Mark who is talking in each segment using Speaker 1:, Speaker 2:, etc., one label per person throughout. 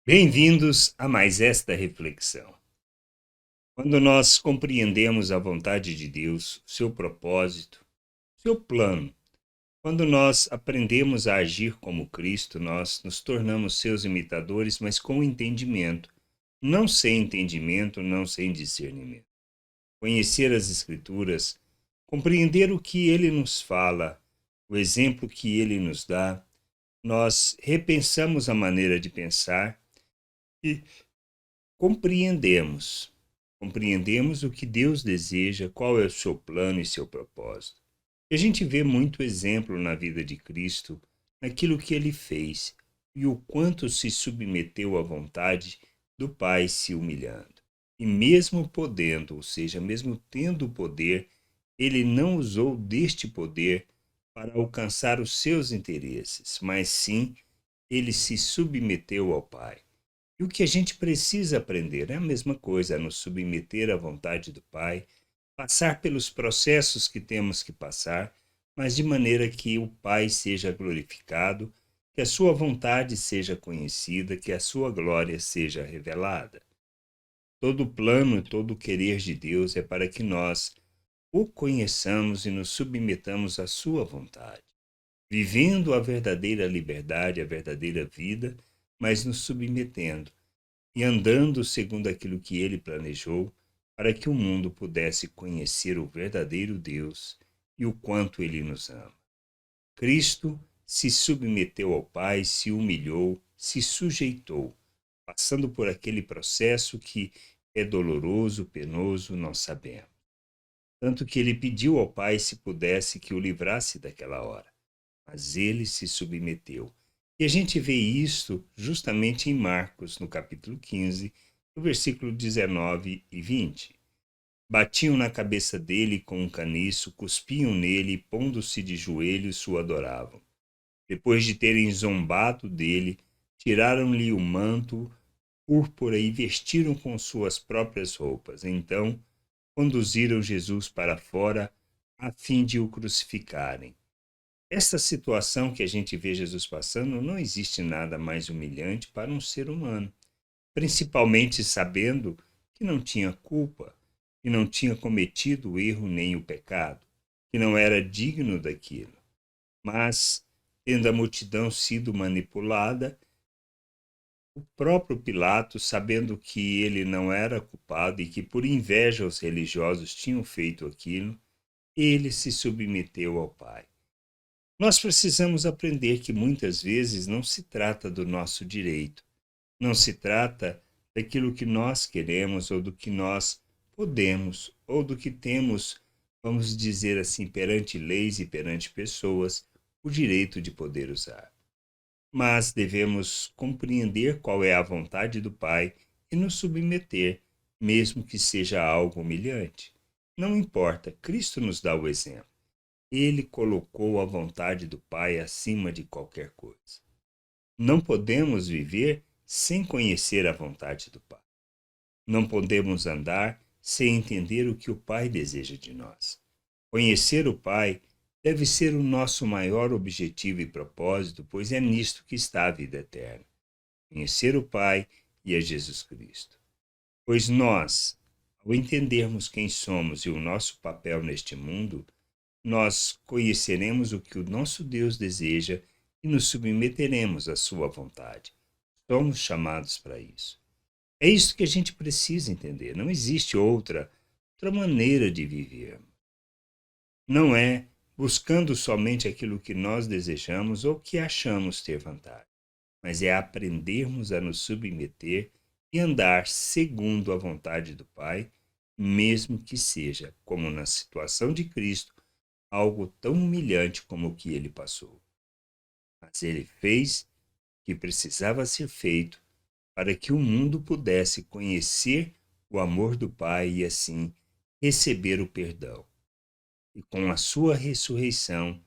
Speaker 1: Bem-vindos a mais esta reflexão. Quando nós compreendemos a vontade de Deus, o seu propósito, o seu plano, quando nós aprendemos a agir como Cristo, nós nos tornamos seus imitadores, mas com entendimento, não sem entendimento, não sem discernimento. Conhecer as Escrituras, compreender o que ele nos fala, o exemplo que ele nos dá, nós repensamos a maneira de pensar e compreendemos. Compreendemos o que Deus deseja, qual é o seu plano e seu propósito. E a gente vê muito exemplo na vida de Cristo, naquilo que ele fez e o quanto se submeteu à vontade do Pai se humilhando. E mesmo podendo, ou seja, mesmo tendo o poder, ele não usou deste poder para alcançar os seus interesses, mas sim ele se submeteu ao Pai. E o que a gente precisa aprender é a mesma coisa, é nos submeter à vontade do Pai, passar pelos processos que temos que passar, mas de maneira que o Pai seja glorificado, que a sua vontade seja conhecida, que a sua glória seja revelada. Todo o plano, todo o querer de Deus é para que nós o conheçamos e nos submetamos à sua vontade, vivendo a verdadeira liberdade, a verdadeira vida, mas nos submetendo e andando segundo aquilo que ele planejou, para que o mundo pudesse conhecer o verdadeiro Deus e o quanto ele nos ama. Cristo se submeteu ao Pai, se humilhou, se sujeitou, passando por aquele processo que é doloroso, penoso, nós sabemos. Tanto que ele pediu ao Pai se pudesse que o livrasse daquela hora, mas ele se submeteu. E a gente vê isso justamente em Marcos, no capítulo 15, no versículo 19 e 20. Batiam na cabeça dele com um caniço, cuspiam nele e, pondo-se de joelhos, o adoravam. Depois de terem zombado dele, tiraram-lhe o manto púrpura e vestiram com suas próprias roupas. Então, conduziram Jesus para fora, a fim de o crucificarem. Esta situação que a gente vê Jesus passando, não existe nada mais humilhante para um ser humano, principalmente sabendo que não tinha culpa, que não tinha cometido o erro nem o pecado, que não era digno daquilo. Mas, tendo a multidão sido manipulada, o próprio Pilatos, sabendo que ele não era culpado e que por inveja os religiosos tinham feito aquilo, ele se submeteu ao Pai. Nós precisamos aprender que muitas vezes não se trata do nosso direito, não se trata daquilo que nós queremos ou do que nós podemos ou do que temos, vamos dizer assim, perante leis e perante pessoas, o direito de poder usar. Mas devemos compreender qual é a vontade do Pai e nos submeter, mesmo que seja algo humilhante. Não importa, Cristo nos dá o exemplo. Ele colocou a vontade do Pai acima de qualquer coisa. Não podemos viver sem conhecer a vontade do Pai. Não podemos andar sem entender o que o Pai deseja de nós. Conhecer o Pai deve ser o nosso maior objetivo e propósito, pois é nisto que está a vida eterna. Conhecer o Pai e a Jesus Cristo. Pois nós, ao entendermos quem somos e o nosso papel neste mundo, nós conheceremos o que o nosso Deus deseja e nos submeteremos à sua vontade. Somos chamados para isso. É isso que a gente precisa entender. Não existe outra maneira de viver. Não é buscando somente aquilo que nós desejamos ou que achamos ter vantagem, mas é aprendermos a nos submeter e andar segundo a vontade do Pai, mesmo que seja, como na situação de Cristo, algo tão humilhante como o que ele passou. Mas ele fez o que precisava ser feito para que o mundo pudesse conhecer o amor do Pai e assim receber o perdão. E com a sua ressurreição,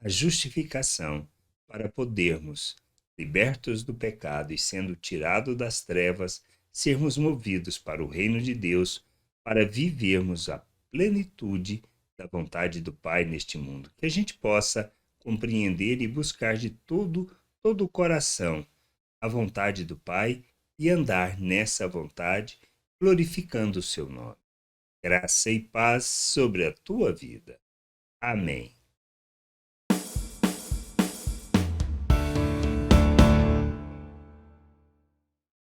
Speaker 1: a justificação para podermos, libertos do pecado e sendo tirados das trevas, sermos movidos para o reino de Deus, para vivermos a plenitude da vontade do Pai neste mundo. Que a gente possa compreender e buscar de todo o coração a vontade do Pai e andar nessa vontade, glorificando o seu nome. Graça e paz sobre a tua vida. Amém.